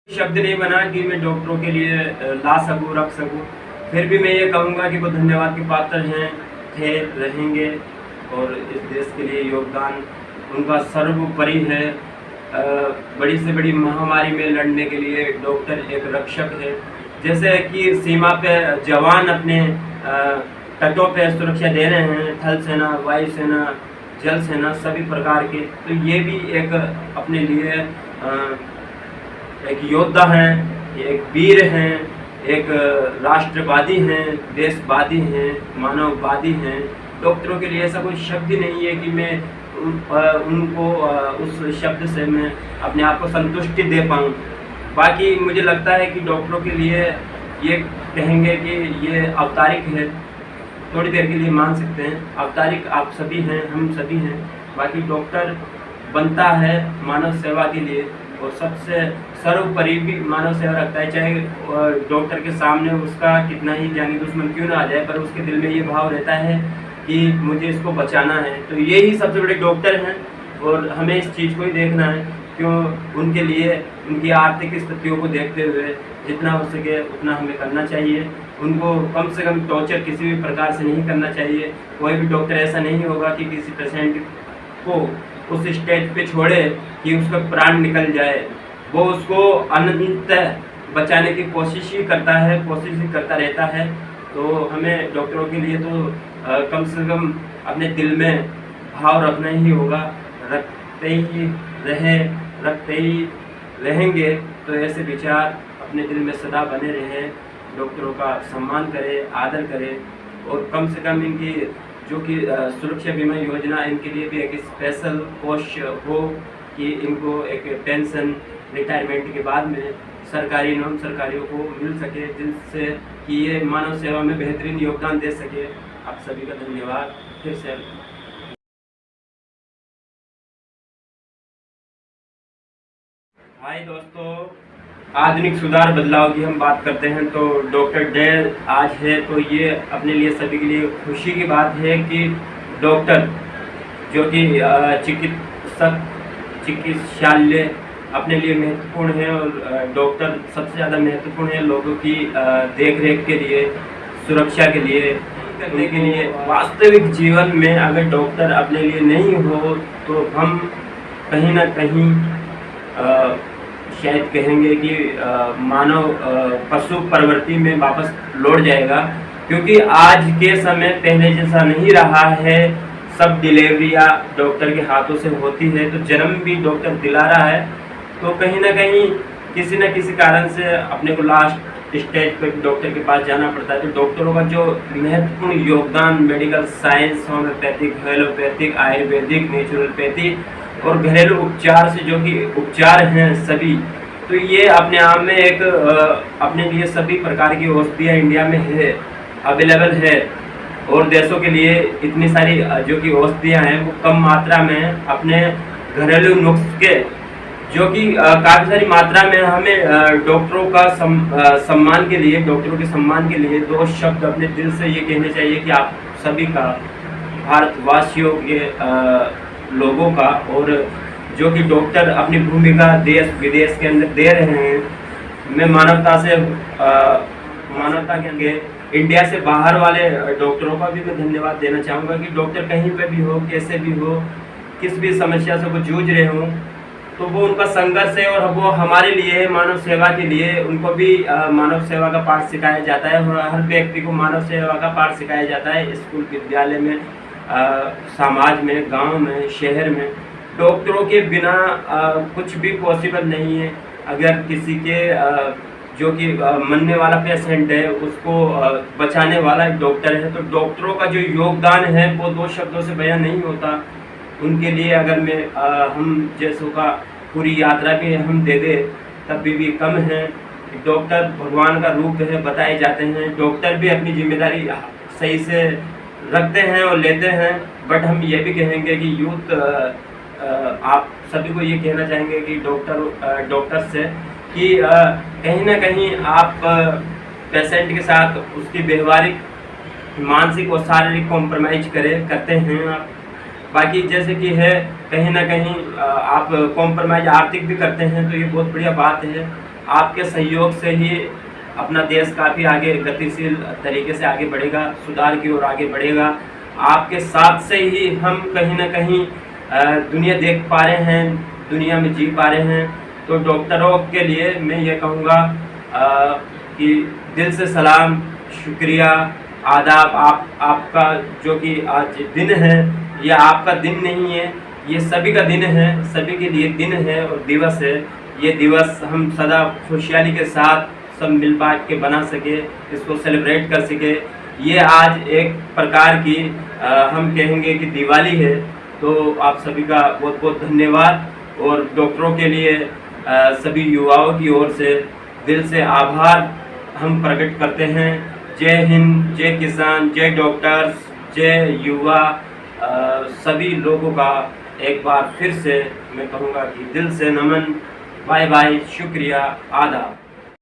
शब्द नहीं बना कि मैं डॉक्टरों के लिए ला सकूं, रख सकूं। फिर भी मैं ये कहूँगा कि वो धन्यवाद के पात्र हैं, थे, रहेंगे और इस देश के लिए योगदान उनका सर्वोपरि है। बड़ी से बड़ी महामारी में लड़ने के लिए डॉक्टर एक रक्षक है। जैसे कि सीमा पे जवान अपने तटों पे सुरक्षा दे रहे हैं, थल सेना, वायु सेना, जल सेना, सभी प्रकार के, तो ये भी एक अपने लिए एक योद्धा हैं, एक वीर हैं, एक राष्ट्रवादी हैं, देशवादी हैं, मानववादी हैं। डॉक्टरों के लिए ऐसा कोई शब्द ही नहीं है कि मैं उनको उस शब्द से मैं अपने आप को संतुष्टि दे पाऊँ। बाकी मुझे लगता है कि डॉक्टरों के लिए ये कहेंगे कि ये अवतारिक है, थोड़ी देर के लिए मान सकते हैं। अवतारिक आप सभी हैं, हम सभी हैं। बाकी डॉक्टर बनता है मानव सेवा के लिए और सबसे सर्वोपरि भी मानव सेवा रखता है। चाहे डॉक्टर के सामने उसका कितना ही जानी दुश्मन क्यों ना आ जाए, पर उसके दिल में ये भाव रहता है कि मुझे इसको बचाना है। तो ये ही सबसे बड़े डॉक्टर हैं और हमें इस चीज़ को ही देखना है। क्यों उनके लिए उनकी आर्थिक स्थितियों को देखते हुए जितना हो सके उतना हमें करना चाहिए। उनको कम से कम टॉर्चर किसी भी प्रकार से नहीं करना चाहिए। कोई भी डॉक्टर ऐसा नहीं होगा कि किसी पेशेंट को उस स्टेज पे छोड़े कि उसका प्राण निकल जाए। वो उसको अनंत बचाने की कोशिश ही करता है, कोशिश ही करता रहता है। तो हमें डॉक्टरों के लिए तो कम से कम अपने दिल में भाव रखना ही होगा। रखते ही रहेंगे तो ऐसे विचार अपने दिल में सदा बने रहें। डॉक्टरों का सम्मान करें, आदर करें और कम से कम इनकी जो कि सुरक्षा बीमा योजना, इनके लिए भी एक स्पेशल कोष हो कि इनको एक पेंशन रिटायरमेंट के बाद में सरकारी नॉन सरकारियों को मिल सके, जिससे कि ये मानव सेवा में बेहतरीन योगदान दे सके। आप सभी का धन्यवाद फिर से। हाय दोस्तों, आधुनिक सुधार बदलाव की हम बात करते हैं तो डॉक्टर डे आज है, तो ये अपने लिए सभी के लिए खुशी की बात है कि डॉक्टर जो कि चिकित्सालय अपने लिए महत्वपूर्ण है और डॉक्टर सबसे ज़्यादा महत्वपूर्ण है लोगों की देखरेख के लिए, सुरक्षा के लिए, करने के लिए। वास्तविक जीवन में अगर डॉक्टर अपने लिए नहीं हो तो हम कहीं ना कहीं शायद कहेंगे कि मानव पशु प्रवृत्ति में वापस लौट जाएगा। क्योंकि आज के समय पहले जैसा नहीं रहा है। सब डिलीवरियाँ डॉक्टर के हाथों से होती है, तो जन्म भी डॉक्टर दिला रहा है। तो कहीं ना कहीं किसी न किसी कारण से अपने को लास्ट स्टेज पर डॉक्टर के पास जाना पड़ता है। तो डॉक्टरों का जो महत्वपूर्ण योगदान medical science, homeopathic, allopathic, Ayurvedic, naturopathy और घरेलू उपचार से जो कि उपचार हैं सभी, तो ये अपने आप में एक अपने लिए सभी प्रकार की औषधियाँ इंडिया में है, अवेलेबल है। और देशों के लिए इतनी सारी जो कि औषधियाँ हैं वो कम मात्रा में अपने घरेलू नुस्खे जो कि काफ़ी सारी मात्रा में हमें डॉक्टरों का सम्मान के लिए, डॉक्टरों के सम्मान के लिए दो शब्द अपने दिल से ये कहने चाहिए कि आप सभी का, भारतवासियों के लोगों का, और जो कि डॉक्टर अपनी भूमिका देश विदेश के अंदर दे रहे हैं। मैं मानवता के इंडिया से बाहर वाले डॉक्टरों का भी मैं धन्यवाद देना चाहूँगा कि डॉक्टर कहीं पे भी हो, कैसे भी हो, किस भी समस्या से वो जूझ रहे हों, तो वो उनका संघर्ष है और वो हमारे लिए, मानव सेवा के लिए, उनको भी मानव सेवा का पाठ सिखाया जाता है। और हर व्यक्ति को मानव सेवा का पाठ सिखाया जाता है स्कूल, विद्यालय में, समाज में, गांव में, शहर में। डॉक्टरों के बिना कुछ भी पॉसिबल नहीं है। अगर किसी के जो कि मरने वाला पेशेंट है उसको बचाने वाला एक डॉक्टर है, तो डॉक्टरों का जो योगदान है वो दो शब्दों से बयान नहीं होता। उनके लिए अगर मैं हम जैसों का पूरी यात्रा भी हम दे दे तब भी कम है। डॉक्टर भगवान का रूप है बताए जाते हैं। डॉक्टर भी अपनी जिम्मेदारी सही से रखते हैं और लेते हैं। बट हम ये भी कहेंगे कि यूथ, आप सभी को ये कहना चाहेंगे कि डॉक्टर से कि कहीं ना कहीं आप पेशेंट के साथ उसकी व्यवहारिक, मानसिक और शारीरिक कॉम्प्रोमाइज करते हैं आप। बाकी जैसे कि है कहीं ना कहीं आप कॉम्प्रोमाइज आर्थिक भी करते हैं, तो ये बहुत बढ़िया बात है। आपके सहयोग से ही अपना देश काफ़ी आगे गतिशील तरीके से आगे बढ़ेगा, सुधार की ओर आगे बढ़ेगा। आपके साथ से ही हम कहीं ना कहीं दुनिया देख पा रहे हैं, दुनिया में जी पा रहे हैं। तो डॉक्टरों के लिए मैं ये कहूँगा कि दिल से सलाम, शुक्रिया, आदाब। आपका जो कि आज दिन है, ये आपका दिन नहीं है, ये सभी का दिन है, सभी के लिए दिन है और दिवस है। ये दिवस हम सदा खुशहाली के साथ सब मिल बांट के बना सके, इसको सेलिब्रेट कर सके। ये आज एक प्रकार की हम कहेंगे कि दिवाली है। तो आप सभी का बहुत बहुत धन्यवाद और डॉक्टरों के लिए सभी युवाओं की ओर से दिल से आभार हम प्रकट करते हैं। जय हिंद, जय किसान, जय डॉक्टर्स, जय युवा। सभी लोगों का एक बार फिर से मैं कहूँगा कि दिल से नमन। बाय बाय, शुक्रिया, आदाब।